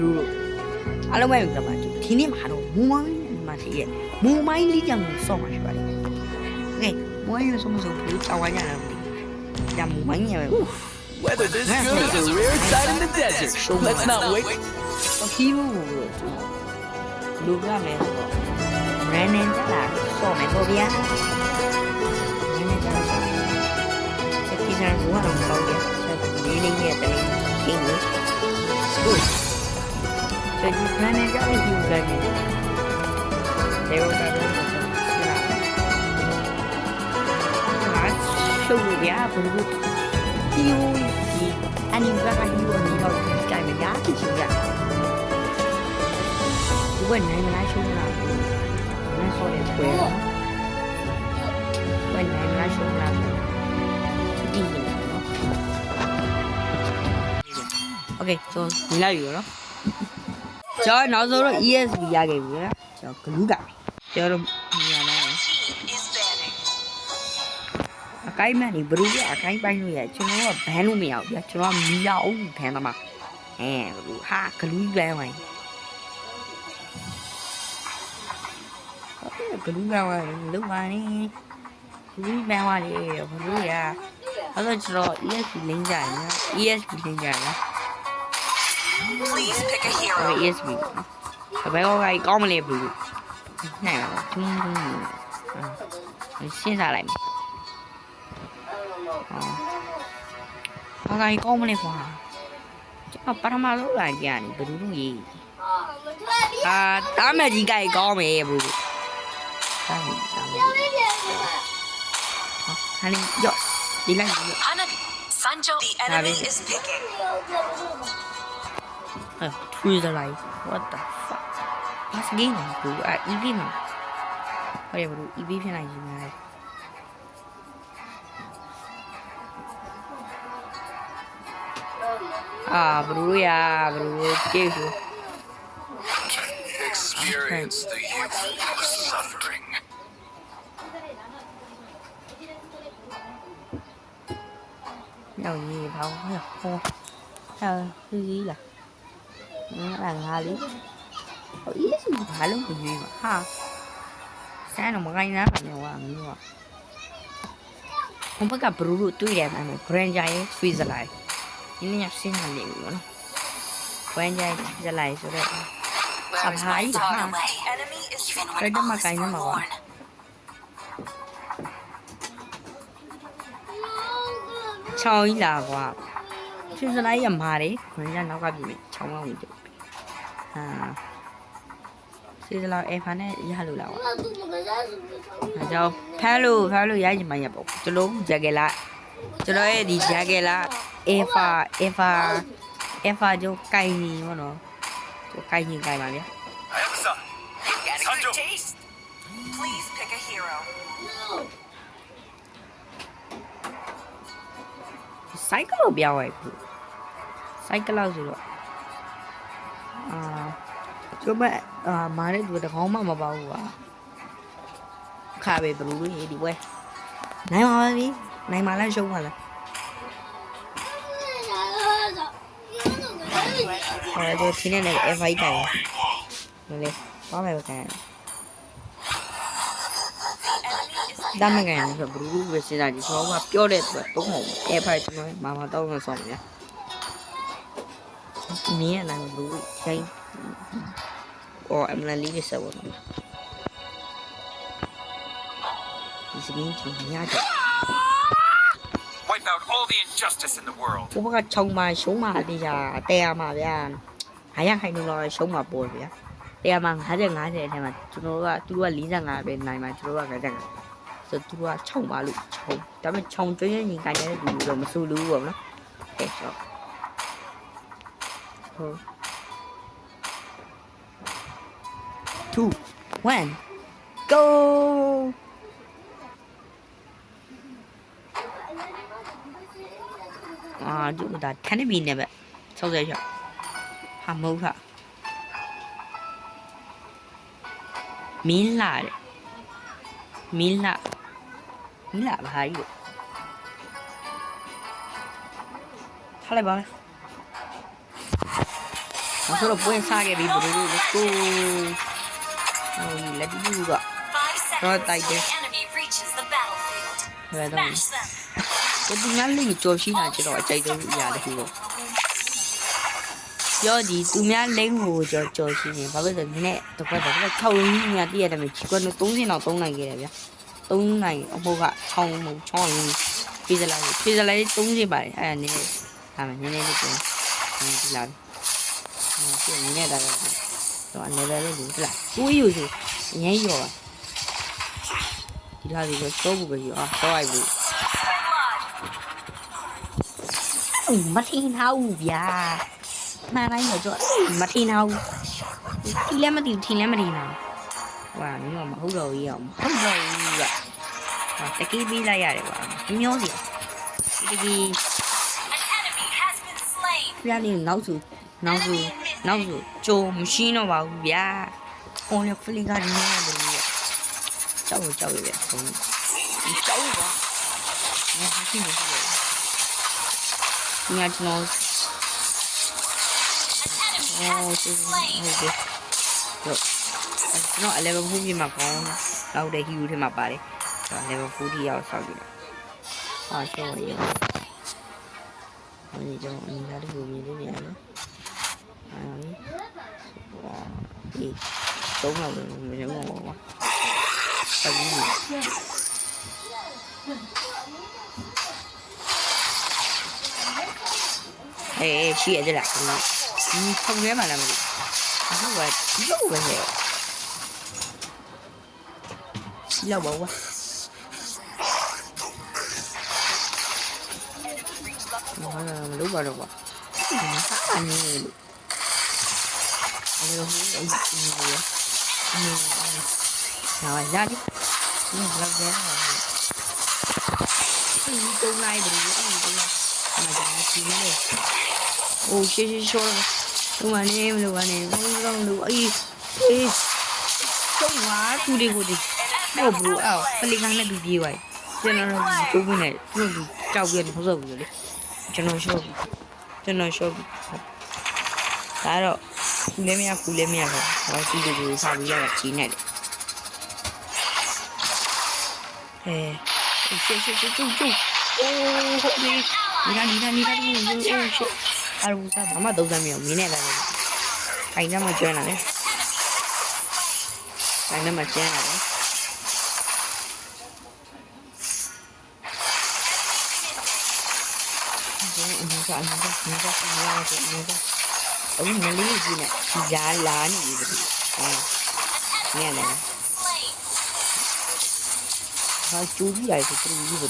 တို့အားလုံးပဲကြပါဒီနေ့မှာတော့မူမိုင်းမှာရှိရဲ့မူမိုင်းလေးကြောင့်ဆော့မှာရှိပါတယ်โอเคမူမိုင်းရဆုံးမဆုံးဘူးတောင်းဝိုင်းရတာမသိဘူးဒါမူမိုင်းရပဲ Weather this good is a rare sight in the desert. Let's not wait. ခီးဘူးလူကလည်းဆိုတော့ရန်နေကြတာဆော့မယ်ပေါ့ဗျာရန်နေကြတာဆက်ကြည့်စမ်းဘူးကတော့မကောင်းဘူးဆက်လေးလေးနဲ့တလေးခင်းနေစကူဆက်ကြည့်ရန်နေကြတဲ့ယူကလည်းဒေဝတာတော့ရှုပ်ရဘူးဒီအန်ယူကလည်းဒီလိုနေတော့ကြိုက်မရဖြစ်ချင်ကြဒီဘက်နိုင်မလားရှုံးလားမင်းဆိုရင်ပွဲတော့ဘယ်နိုင်မလားရှုံးလားဒီနေနော်โอเคဆိုဒီလိုက်ယူနော်ကျွန်တော်နောက်ဆုံးတော့ ESP ရခဲ့ပြီနော်ကျွန်တော်ဂလူးကကျွန်တော်ညီရလားအကိုင်းမနေဘလူးကအကိုင်းပိုင်းလို့ရကျွန်တော်ကဘန်းလို့မရဘူးဗျာကျွန်တော်ကမီးရအောင်ဘန်းသမားဘလူးဟာဂလူးဘန်းဝိုင်းဂလူးဘန်းဝိုင်းလုံးဝနေဂလူးဘန်းဝိုင်းလေဘလူးရအဲ့တော့ကျွန်တော် ESP လင်းကြရနော် ESP လင်းကြရနော် Please pick a hero. ESP ဘယ်ကောင်းမလဲဘလူးနိုင်ပါဘူးရှင်းစားလိုက်မယ်ဘာကကောင်းမလဲကွာကျွန်တော်ပထမဆုံးလာကြရတယ်ဘယ်လိုလုပ်ရေးတားမယ်ကြီးကကောင်းမယ်ဘယ်လိုတားမယ်ဟာလေရော့ဒီလိုက်ရော့ Hanabi. Sanjo, the enemy is picking. Freeze alive what the fuck what's game bro EV မှာဟဲ့ဘယ်လို EV ဖြစ်နိုင်ကြီးများbro ya bro ke so Experience the youth of suffering. nhau gì đâu hô sao cái gì là ngà lý ý phải luôn cái gì mà ha sáng nào mà ngay nó là nhiều à nhiều à không phải gặp bro tôi đẹp mà grand giant freeze lại ini nhập sinh là liệu nữa quen dây ra lại rồi đấy sập hái được ha cái đó mà cái nó mà gọi chơi là quả chứ ra lại nhầm hà đấy quen ra nó gặp gì trong không được chứ ra lại em phán này ra lù lão đâu hello giá gì mà nhập cho lúc giờ cái lại cho đó đi ra cái lại Eva cho cay gì mà nó cho cay như cay mà nhé Ayasa. Sanjo. Please pick a hero. cycle béo ấy cycle lâu rồi cho mẹ mà đấy vừa được không mà bao à khá về bự gì đi quay này mà lên sông mà là tôi thì này em phải cày này có mày cày đam mê cày này phải bự về xe này số mà πιο đẹp và tốt hồn em phải cho nó mà tao là xong nhá mía này bự cay em là lý về sao vậy đi xin nhá Wipe out all the injustice in the world. chúng ta trồng mà số mà đi ra te mà bây giờ hay đừng nói số mà buồn vậy te mà hay là ngã thế mà chúng nó tôi lý ra ngã bên này mà chúng nó cái rằng rồi tôi trồng mà lụt trồng tại mình trồng cho những cái này đủ rồi mà xu lưu rồi đó ok rồi 2 1 go chúng ta khá là bình này vậy sau đây chưa hàm mâu hả miếng lạ và hay được thay lại bao ဆိုတော့ပွဲစားခဲ့ပြီဘယ်လို let's go ဟိုလက်တူက 5 Right, seconds till I the enemy reaches the battlefield. ဘယ်တော့ Smash them. ဒီငါလေးကြော်ရှိတာကျတော့အကြိုက်ဆုံးအရာတစ်ခုပေါ့ပြောဒီသူများလိမ့်ကိုကြော်ရှိနေဘာဖြစ်လဲနဲ့တစ်ခွက်တော့6ရင်းကြီးများတည့်ရတယ်မယ်ချီကွက်တော့30လောက်3နိုင်ခဲ့တယ်ဗျာ3နိုင်အဖို့က6မဟုတ်6ရင်းပြေးစလိုက်30ပါတယ်အဲ့ဒါနည်းဒါမှနည်းနည်းလေးပြန်ဒီလာပြီနည်းနည်းတော့အနေနဲ့လေးဒီလားကိုယူစီအရင်ရောဒီလားဒီတော့စောဖို့ပဲရောစောလိုက်ပြီမထင်ထားဘူးဗျာမှန်တိုင်းတော့မထင်ထားဘူးဒီလည်းမသိထင်လည်းမထင်တာဟွာမင်းကမဟုတ်တော့ကြီးအောင်ဟုတ်တော့ကြီးကတကယ်ပြီးလိုက်ရတယ်ကွာမျောစီတကယ် An enemy has been slain. ပြနေနောက်စုကြိုမရှိတော့ပါဘူးဗျာဟိုလေဖလီကနေနေတယ်ဗျာကြောက်ရဗျာဟိုကြောက်ပါငါရှိနေတယ်ငါကျွန်တော် An enemy has been slain. ဟုတ်တယ်တော့ကျွန်တော် level 4ပြမှာကောင်းတော့တဲ့ hero ထဲမှာပါတယ်ကျွန်တော် level 4ထိရောက်ဆောက်ကြည့်တယ်ဟာရှော့ရအောင်ဒီကျွန်တော်အင်္ဂါတွေကိုမြင်နေရတယ်ဒီတော့တော့မရဘူးကွာရှိရတယ်လားဒီထုံရဲမှလားမသိဘူးဘာလို့ပဲလဲလောက်ပါကွာမလုပ်ပါတော့ကွာအနေနဲ့အဲ့လိုမျိုးအဲ့ဒီမျိုးနားရတယ်ဒီလောက်တယ်ဒီတုံးလိုက်တယ်အဲ့ဒီတုံးလိုက်မကြမ်းချီနေတယ်အိုးရှေ့ရှောတော့မနေမလို့ကနေဘုံလို့အေးတုံးပါသူတွေကိုဒီဟုတ်ဘူးအော်ပလီကန်နဲ့ပြီးပြေးသွားကျွန်တော်တို့ကိုယ်နဲ့သူ့ကြောက်ပြတယ်မဟုတ်ဘူးလေကျွန်တော်ရှော့ဒါတော့ကူလည်းမရပဲဟောစီးတွေကိုစားပြီးရတာကြီးနေတယ်ရှေ့ကျုပ်အိုးဟုတ်ပြီနီလာအိုးရှေ့အားဘူးစားဘာမှသုံးသပ်မရဘူးမင်းနဲ့လည်းခိုင်နှမကျွမ်းလာတယ်ခိုင်နှမကျန်းလာတယ်အမေကအမမလေးကြီးနဲ့ကြာလာနေပြီညနေဟာကျူကြီးလိုက်ဆိုတူကြီးပဲ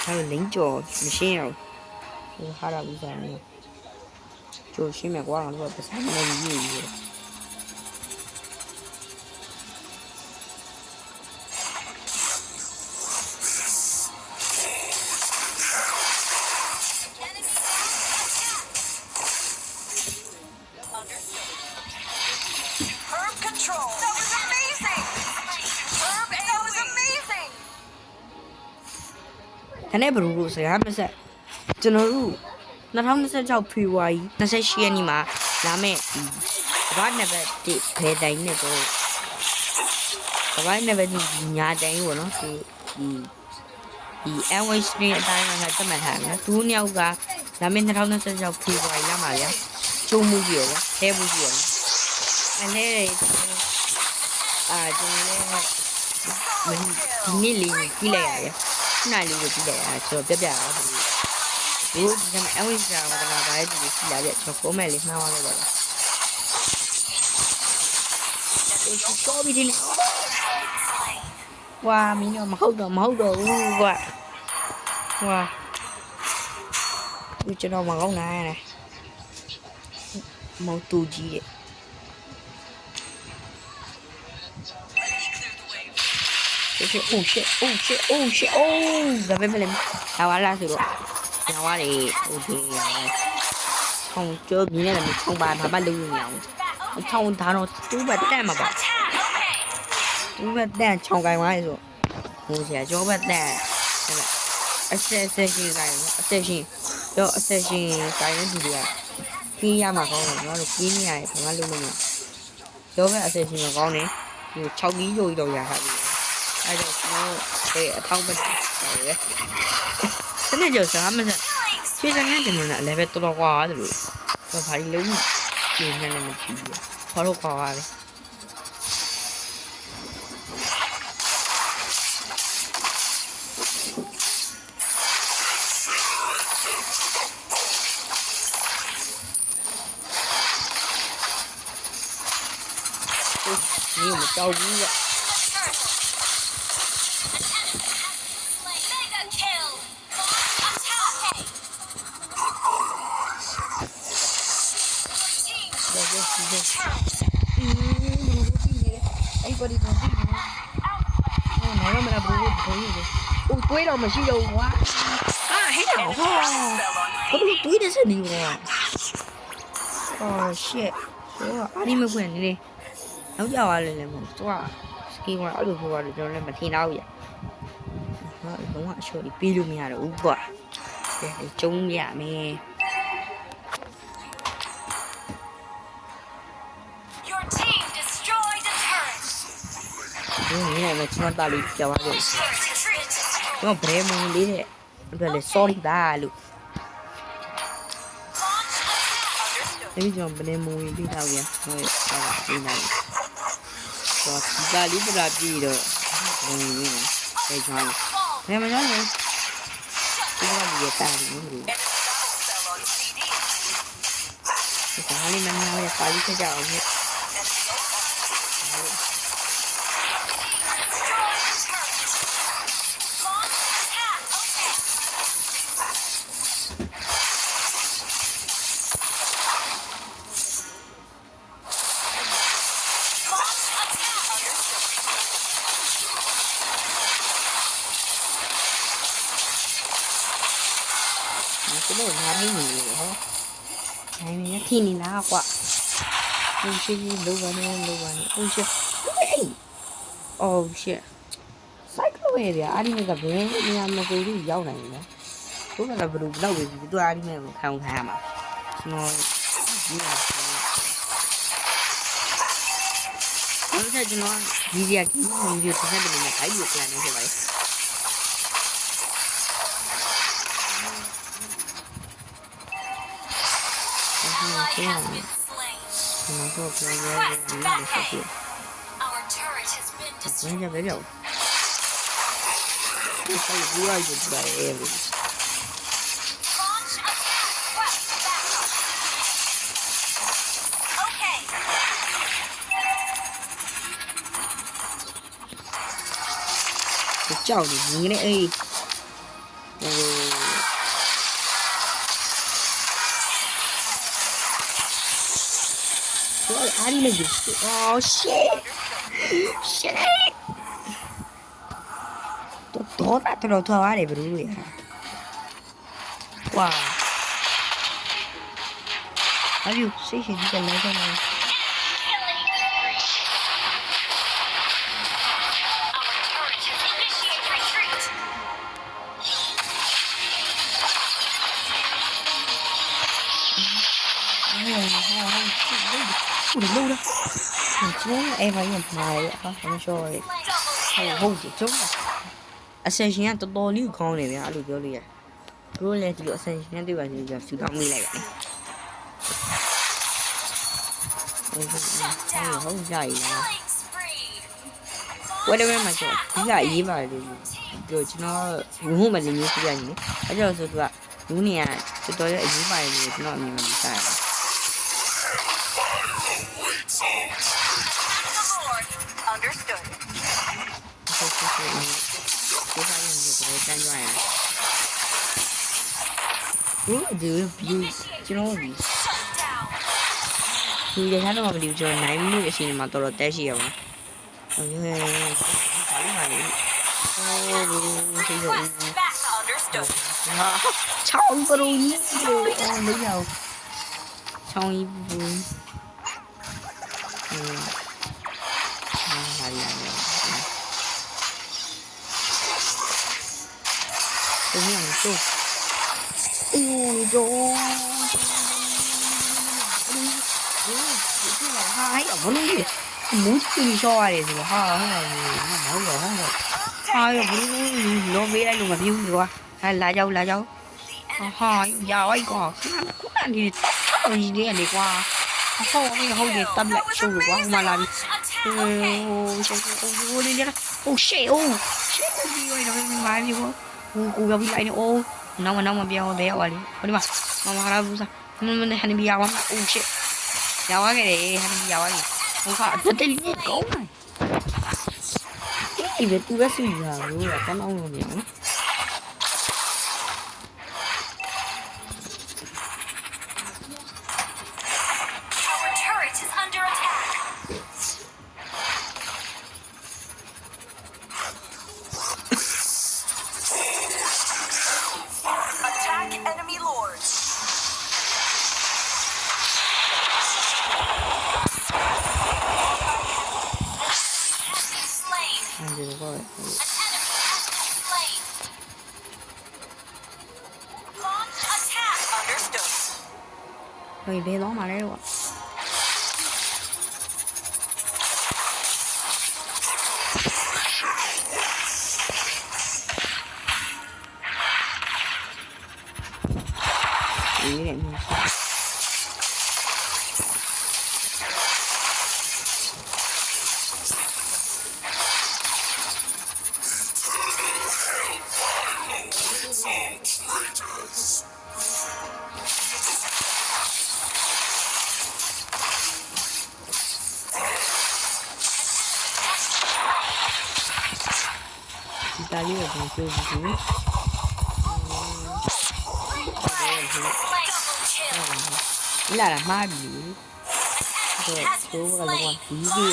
ဟာလင်းကြော်မရှင်းအောင်ဟိုဟာရဘူးစားနေကျိုးရှင်းမြကွာတော့ပတ်စံနေကြီးကြီး Herb control. That was amazing. Herb, that was amazing. ဒါနဲ့ဘလူးလို့စကားမဆက်ကျွန်တော်တို့2026ဖေဖော်ဝါရီ28ရက်နေ့မှာလာမယ့်ဒီကမ္ဘာနံပါတ်1ဖဲတိုင်းနဲ့တော့ကမ္ဘာနံပါတ်2ညာတိုင်းပေါ့နော်ဒီ NWS နဲ့အတိုင်းမှာတက်မှတ်ထားတယ်နော်သူနှစ်ယောက်ကလာမယ့်2026ဖေဖော်ဝါရီလမှာဗျာကျုံမှုကြီးရောထဲမှုကြီးရောအနေနဲ့ကျွန်တော်လည်းဒီနေ့လေးကြည့်လိုက်ရတယ်ခုနလေးကိုကြည့်လိုက်ရကျွန်တော်ပြရအောင်ဒီကနေ့အဝိဇ္ဇာကဘာလဲဒီကြည့်လာပြကျွန်တော်ပုံမဲ့လေးနှောင်းရတော့လားတော့ပြီးဒီဝါမင်းတော့မဟုတ်တော့ဘူးကွာဝါကျွန်တော်မကောင်းနိုင်ရတယ်မောင်တူကြီးတဲ့Oh shitဒါပဲမလဲလာလာဆိုတော့ညာဝါတွေဟိုဒီထုံကျော်မြင်းနဲ့လည်းထုံပါဘာမှလုပ်လို့မရဘူးထုံဒါတော့တူးဘက်တက်မှာပါတူးဘက်တက်ချောင်းကိုင်းသွားဆိုဟိုဆရာကျော်ဘက်တက်ဟုတ်လားအဆက်ရှင်ကိုင်းအဆက်ရှင်ကိုင်းနေတူတွေက ပြေးရမှာကောင်းတယ်ကျွန်တော်တို့ပြေးနေရတယ်ဘာမှလုပ်လို့မရရောပဲအဆက်ရှင်မကောင်းတယ်ဒီ6ကြီးရိုးကြီးတော့ရတာပြီအဲဒါကျွန်တော်အထောက်ပံ့တယ်စနေကြောစားမစဖြေစနေတယ်နော်လည်းပဲတော်တော်ကွာတယ်လို့ဘာလို့လုံးပြင်းနေလဲမကြည့်ဘူးဘာလို့ကွာလဲ你有没有照顾啊？ Mega kill. Attack. Team 这个时间， အဲ့ဘဒီတော့ဒီနော်မလာဘူးဘုံကြီး။အိုးတွေးတော့မရှိတော့ဘူးကွာ 啊，还有哈，我都对的是你我。哦，shit，我阿里没关你嘞，老家话嘞么，做啊，给我阿鲁说话嘞，叫嘞没听到呀。啊，跟我说的比如面了，我不，对，中间没。 Your team destroyed a turret. 你那么从大里叫话的， Turret destroyed. 我不来蒙你嘞，这里少的大路， Launch attack. 那就不来蒙你比他呀，我也搞不清楚。说其他里不拉比的，你非常。 Ball. 没么样嘞，这个也大的那个， Cell on CD. 这哪里面那个法律学家我们。 Destroyed a turret. Launch attack. Okay. Launch attack. Understood. 这都拿没你哈，哎，你听你那话，我去六万呢，我去，喂，哦是，啥个玩意儿？阿里那个边，你还没给你要来呢？我那个不知道为什么都阿里面看嘛，什么，我在这呢，你这你就现在这里面还有这样的是吧？ 这样 Has 的， been slain. 怎么说不要你的手机？ Our turret has been 我 destroyed. 现在没了。我可以不要就不来了。 Launch attack. Quest backup. Okay. 我叫你呢哎，我阿里那个哦shit，多大多少多少的不如呀？哇！哎呦，谁你个来着呢？ Our turret has initiated retreat. 我的漏了，你中了哎，把眼拍啊，我们说的， Double 好的中了。啊，神仙都多溜康的呀，溜表里呀，如果来这个神仙对吧？就叫修到没来个。我说，哎呦，好吓人啊！ killing spree. 我这边嘛叫比较一吧，就就那用嘛的你是这样的，而且是说用年就到这一吧的，就那你们啥呀？ Understood. 没啥用就不会辗转呀。我这个比就那个比， Shut down. 你这看到没有？就9 minutes 的时间嘛，到了10时了嘛。我就会打电话给你。哦，这个。 Quest back. Understood. 啊，超不容易的，哦，没有，超一部分，哪里来的？怎么样做？哦，你做。Hai ở bên đi muốn đi cho ai thì ha thế này nói rồi không rồi hai ở bên nó về đây luôn mà view rồi hay là dâu hai giờ ấy còn cũng ăn thì gì đi ăn đi qua không đi tâm lại sâu rồi quá mà làm ô đi ra ô shit đi rồi nó mai đi quá cô gặp lại nữa ô nó mà béo rồi đi mà ra sao mình hành béo lắm ô shit béo cái này hành béo cái không phải rất là liên cấu này cái việc tôi rất suy giờ luôn là con ông rồi nhỉ Our turret is under attack. Attack enemy lord. Has been slain. ăn được rồi An enemy has been slain. Launch attack. Understood. rồi về đó mà đấy rồi ý này mình Italia là một chơi gì Double kill. là ma bị rồi số là con tí gì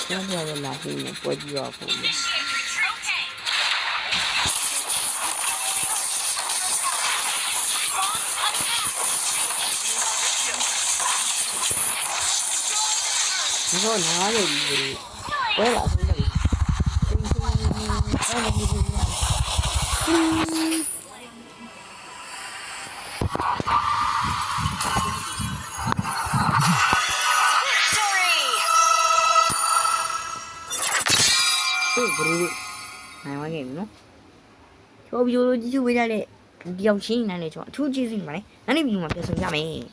rồi nó là gì mà quay gì rồi phụ rồi nó rồi quay lại cái này Victory. này mọi người nó cho video chứ bây giờ này điều chỉnh này cho thu chi gì mà đấy anh em dùng mà cái số nhà mày